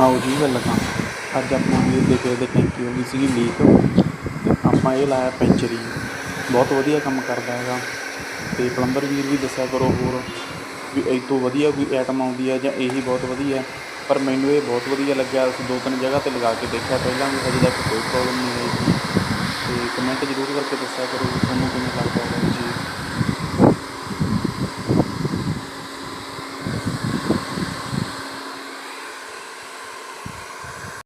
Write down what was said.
ਆਓ ਜੀ ਵੈਲਕਮ। ਅੱਜ ਆਪਣੇ ਵੀਰ ਦੇ ਕਿਸੇ ਦੇ ਟੈਂਕੀ ਹੋ ਗਈ ਸੀਗੀ ਲੀਕ, ਅਤੇ ਆਪਾਂ ਇਹ ਲਾਇਆ ਪੈਂਚਰੀ। ਬਹੁਤ ਵਧੀਆ ਕੰਮ ਕਰਦਾ ਹੈਗਾ, ਅਤੇ ਪਲੰਬਰ ਵੀਰ ਵੀ ਦੱਸਿਆ ਕਰੋ ਹੋਰ ਵੀ ਇਹ ਤੋਂ ਵਧੀਆ ਕੋਈ ਆਈਟਮ ਆਉਂਦੀ ਹੈ ਜਾਂ ਇਹੀ ਬਹੁਤ ਵਧੀਆ। ਪਰ ਮੈਨੂੰ ਇਹ ਬਹੁਤ ਵਧੀਆ ਲੱਗਿਆ। ਅਸੀਂ 2-3 ਜਗ੍ਹਾ 'ਤੇ ਲਗਾ ਕੇ ਦੇਖਿਆ ਪਹਿਲਾਂ ਵੀ, ਹਜੇ ਤੱਕ ਕੋਈ ਪ੍ਰੋਬਲਮ ਨਹੀਂ ਆਈ। ਅਤੇ ਕਮੈਂਟ ਜ਼ਰੂਰ ਕਰਕੇ ਦੱਸਿਆ ਕਰੋ ਵੀ ਤੁਹਾਨੂੰ ਕਿਵੇਂ ਲੱਗਦਾ।